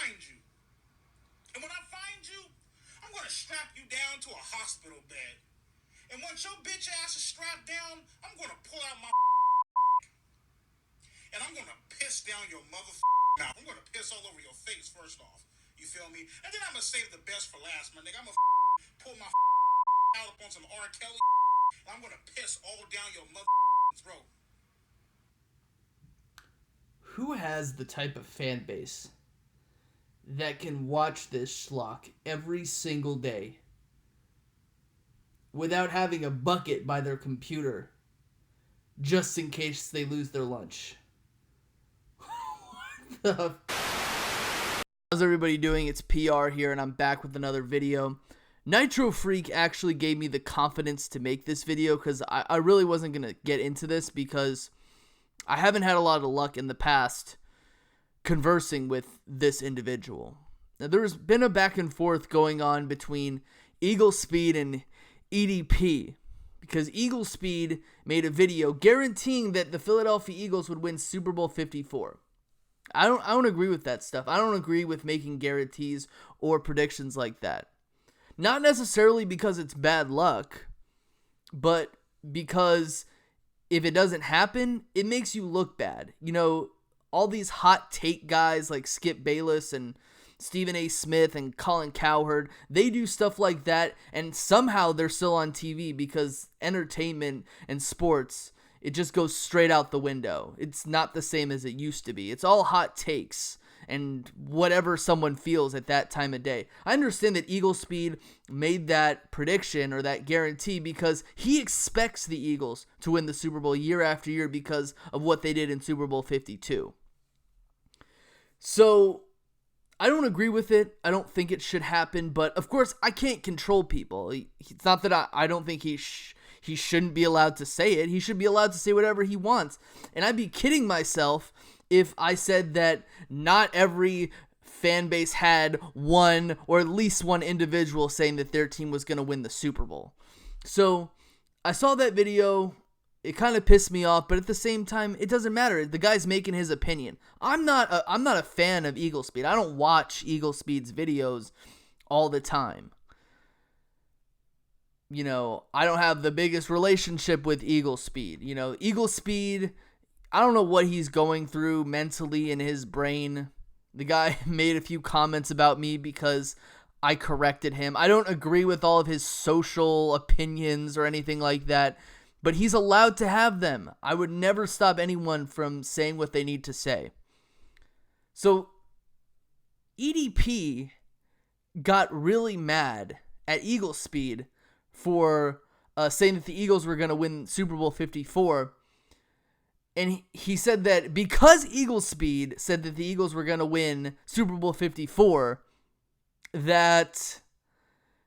find you. And when I find you, I'm going to strap you down to a hospital bed. And once your bitch ass is strapped down, I'm going to pull out my and I'm going to piss down your mouth. I'm going to piss all over your face first off. You feel me? And then I'm going to save the best for last, my nigga. I'm going to pull my out up on some R. Kelly and I'm going to piss all down your throat. Who has the type of fan base that can watch this schlock every single day without having a bucket by their computer just in case they lose their lunch? What the How's everybody doing? It's PR here, and I'm back with another video. Nitro Freak actually gave me the confidence to make this video because I really wasn't going to get into this because I haven't had a lot of luck in the past conversing with this individual. Now, there's been a back and forth going on between EagleSpeed and EDP because EagleSpeed made a video guaranteeing that the Philadelphia Eagles would win Super Bowl 54. I don't agree with that stuff. I don't agree with making guarantees or predictions like that. Not necessarily because it's bad luck, but because if it doesn't happen, it makes you look bad. You know, all these hot take guys like Skip Bayless and Stephen A. Smith and Colin Cowherd, they do stuff like that, and somehow they're still on TV because entertainment and sports, it just goes straight out the window. It's not the same as it used to be. It's all hot takes and whatever someone feels at that time of day. I understand that EagleSpeed made that prediction or that guarantee because he expects the Eagles to win the Super Bowl year after year because of what they did in Super Bowl 52. So I don't agree with it. I don't think it should happen, but of course I can't control people. It's not that I don't think he shouldn't be allowed to say it. He should be allowed to say whatever he wants. And I'd be kidding myself if I said that not every fan base had one or at least one individual saying that their team was going to win the Super Bowl. So I saw that video. It kind of pissed me off, but at the same time, it doesn't matter. The guy's making his opinion. I'm not a fan of EagleSpeed. I don't watch EagleSpeed's videos all the time. You know, I don't have the biggest relationship with EagleSpeed. You know, EagleSpeed, I don't know what he's going through mentally in his brain. The guy made a few comments about me because I corrected him. I don't agree with all of his social opinions or anything like that, but he's allowed to have them. I would never stop anyone from saying what they need to say. So, EDP got really mad at EagleSpeed for saying that the Eagles were going to win Super Bowl 54. And he said that because EagleSpeed said that the Eagles were going to win Super Bowl 54, that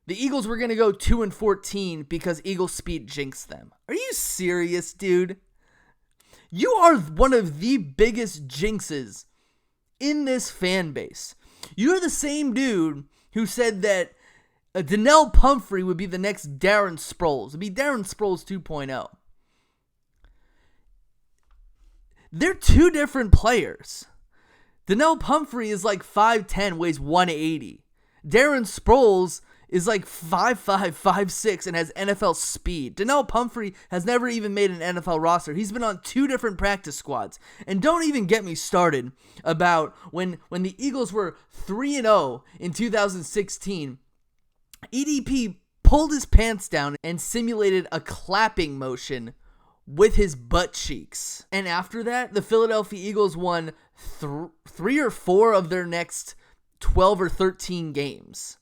the Eagles were going to go 2-14 because EagleSpeed jinxed them. Are you serious, dude? You are one of the biggest jinxes in this fan base. You're the same dude who said that Donnell Pumphrey would be the next Darren Sproles. It'd be Darren Sproles 2.0. They're two different players. Donnell Pumphrey is like 5'10", weighs 180. Darren Sproles is like 5'5", 5'6", and has NFL speed. Donnell Pumphrey has never even made an NFL roster. He's been on two different practice squads. And don't even get me started about when the Eagles were 3-0 in 2016, EDP pulled his pants down and simulated a clapping motion with his butt cheeks. And after that, the Philadelphia Eagles won 3 or 4 of their next 12 or 13 games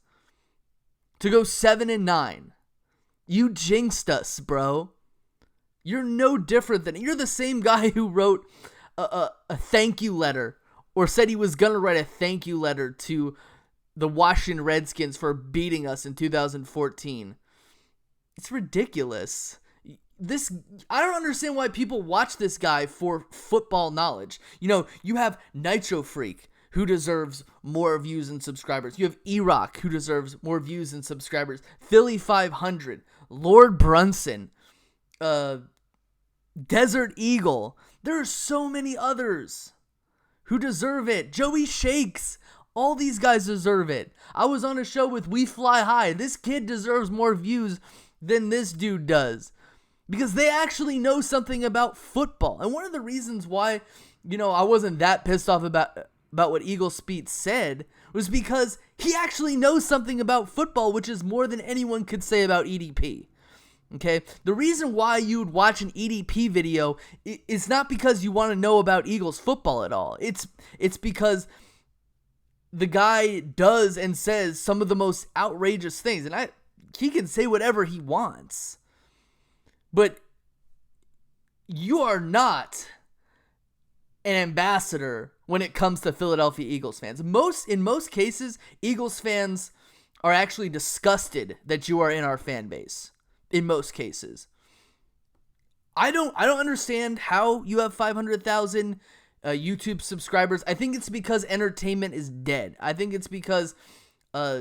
to go 7-9. You jinxed us, bro. You're no different than... You're the same guy who wrote a thank you letter or said he was going to write a thank you letter to the Washington Redskins for beating us in 2014. It's ridiculous. I don't understand why people watch this guy for football knowledge. You know, you have Nitro Freak, who deserves more views and subscribers. You have E-Rock, who deserves more views and subscribers. Philly 500, Lord Brunson, Desert Eagle. There are so many others who deserve it. Joey Shakes. All these guys deserve it. I was on a show with We Fly High. This kid deserves more views than this dude does, because they actually know something about football. And one of the reasons why, I wasn't that pissed off about what EagleSpeed said was because he actually knows something about football, which is more than anyone could say about EDP. Okay, the reason why you would watch an EDP video is not because you want to know about Eagles football at all. It's because the guy does and says some of the most outrageous things, and he can say whatever he wants, but you are not an ambassador when it comes to Philadelphia Eagles fans. In most cases, Eagles fans are actually disgusted that you are in our fan base. In most cases, I don't understand how you have 500,000 YouTube subscribers. I think it's because entertainment is dead. I think it's because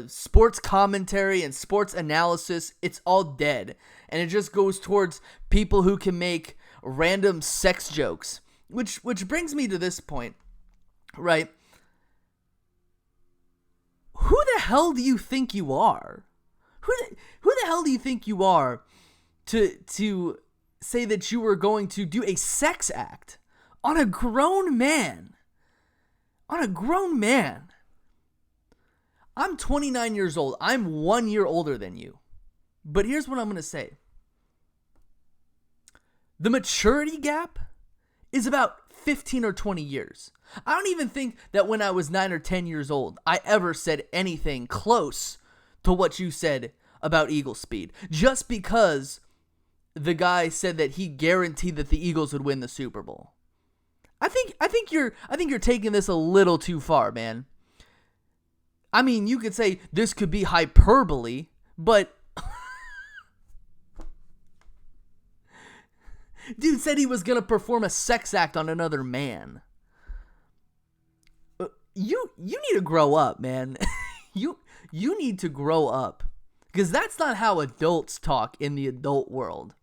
sports commentary and sports analysis, it's all dead, and it just goes towards people who can make random sex jokes. Which brings me to this point, right? Who the hell do you think you are? Who the hell do you think you are to say that you were going to do a sex act on a grown man? On a grown man. I'm 29 years old. I'm 1 year older than you. But here's what I'm going to say. The maturity gap is about 15 or 20 years. I don't even think that when I was 9 or 10 years old, I ever said anything close to what you said about EagleSpeed, just because the guy said that he guaranteed that the Eagles would win the Super Bowl. I think you're taking this a little too far, man. I mean, you could say this could be hyperbole, but dude said he was gonna perform a sex act on another man. You need to grow up, man. You need to grow up. Because that's not how adults talk in the adult world.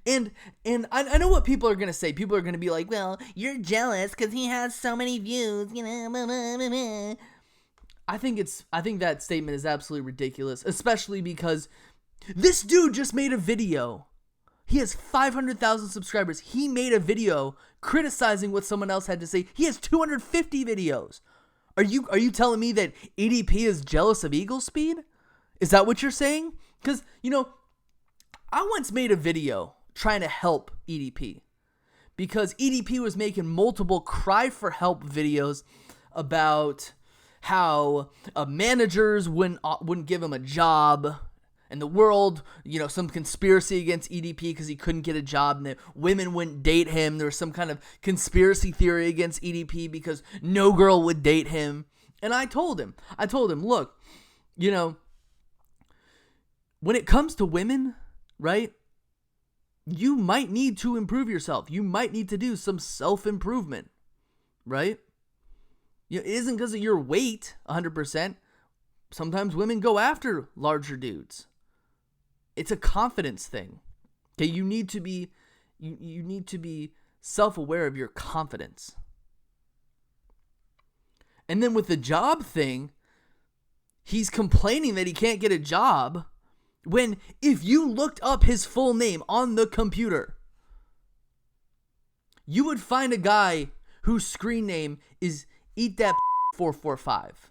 And I know what people are going to say. People are going to be like, well, you're jealous because he has so many views. Blah, blah, blah, blah. I think that statement is absolutely ridiculous. Especially because this dude just made a video. He has 500,000 subscribers. He made a video criticizing what someone else had to say. He has 250 videos. Are you telling me that EDP is jealous of EagleSpeed? Is that what you're saying? Because, I once made a video trying to help EDP. Because EDP was making multiple cry for help videos about how managers wouldn't give him a job. And the world, some conspiracy against EDP because he couldn't get a job, and that women wouldn't date him. There was some kind of conspiracy theory against EDP because no girl would date him. And I told him, look, when it comes to women, right, you might need to improve yourself. You might need to do some self-improvement, right? It isn't because of your weight, 100%. Sometimes women go after larger dudes. It's a confidence thing. Okay, you need to be self-aware of your confidence. And then with the job thing, he's complaining that he can't get a job when if you looked up his full name on the computer, you would find a guy whose screen name is Eat That 445.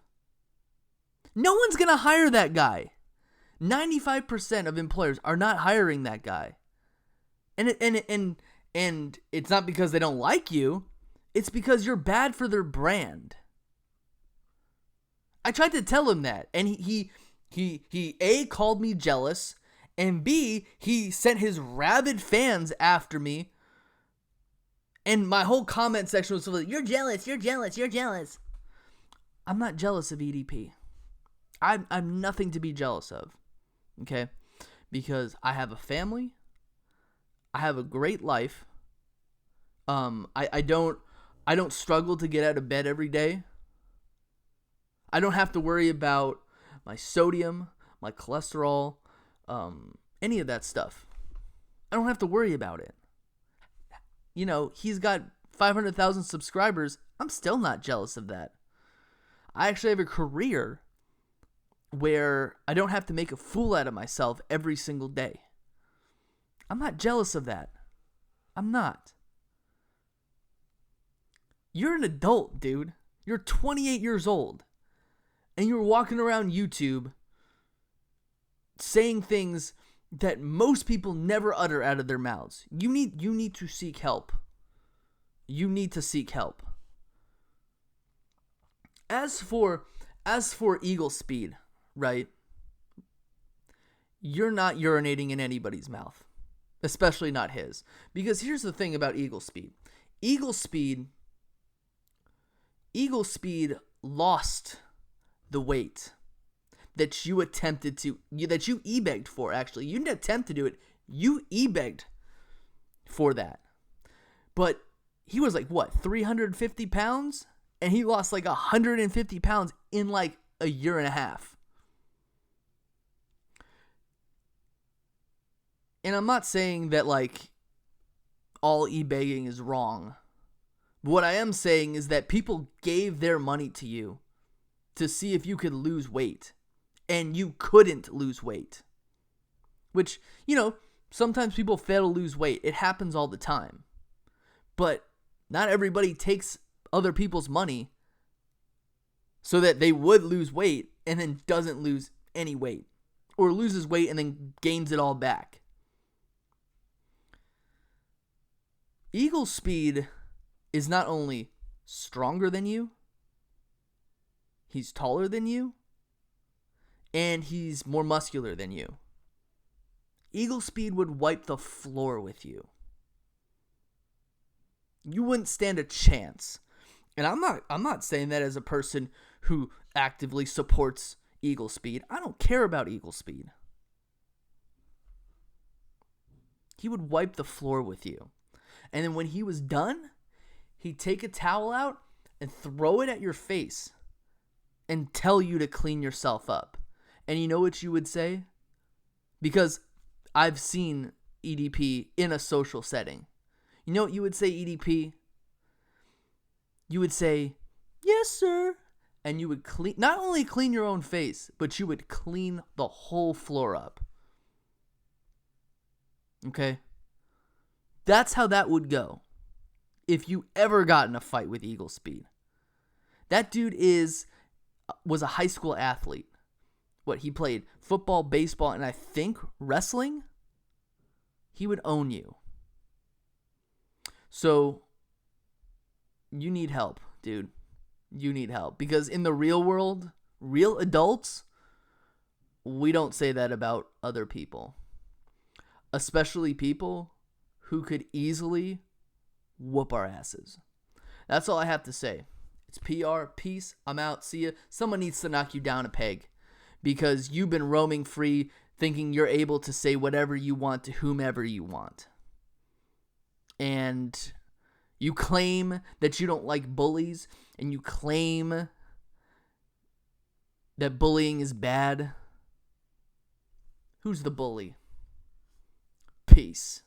No one's going to hire that guy. 95% of employers are not hiring that guy. And it's not because they don't like you. It's because you're bad for their brand. I tried to tell him that, and he A, called me jealous, and B, he sent his rabid fans after me. And my whole comment section was like, you're jealous, you're jealous, you're jealous. I'm not jealous of EDP. I'm nothing to be jealous of. Okay? Because I have a family. I have a great life. I don't struggle to get out of bed every day. I don't have to worry about my sodium, my cholesterol, any of that stuff. I don't have to worry about it. He's got 500,000 subscribers. I'm still not jealous of that. I actually have a career where I don't have to make a fool out of myself every single day. I'm not jealous of that. I'm not. You're an adult, dude. You're 28 years old. And you're walking around YouTube saying things that most people never utter out of their mouths. You need to seek help. You need to seek help. As for EagleSpeed, right? You're not urinating in anybody's mouth, especially not his. Because here's the thing about EagleSpeed. EagleSpeed lost the weight that you attempted to, that you e-begged for, actually. You didn't attempt to do it. You e-begged for that. But he was like, what, 350 pounds? And he lost like 150 pounds in like a year and a half. And I'm not saying that like all e-begging is wrong. But what I am saying is that people gave their money to you to see if you could lose weight. And you couldn't lose weight. Which, sometimes people fail to lose weight. It happens all the time. But not everybody takes other people's money so that they would lose weight and then doesn't lose any weight. Or loses weight and then gains it all back. EagleSpeed is not only stronger than you, he's taller than you, and he's more muscular than you. EagleSpeed would wipe the floor with you. You wouldn't stand a chance. And I'm not saying that as a person who actively supports EagleSpeed. I don't care about EagleSpeed. He would wipe the floor with you. And then when he was done, he'd take a towel out and throw it at your face and tell you to clean yourself up. And you know what you would say? Because I've seen EDP in a social setting. You know what you would say, EDP? You would say, "Yes, sir." And you would not only clean your own face, but you would clean the whole floor up. Okay? That's how that would go if you ever got in a fight with EagleSpeed. That dude was a high school athlete. What, he played football, baseball, and I think wrestling? He would own you. So, you need help, dude. You need help. Because in the real world, real adults, we don't say that about other people. Especially people who could easily whoop our asses. That's all I have to say. It's PR. Peace. I'm out. See ya. Someone needs to knock you down a peg. Because you've been roaming free, thinking you're able to say whatever you want to whomever you want. And you claim that you don't like bullies, and you claim that bullying is bad. Who's the bully? Peace.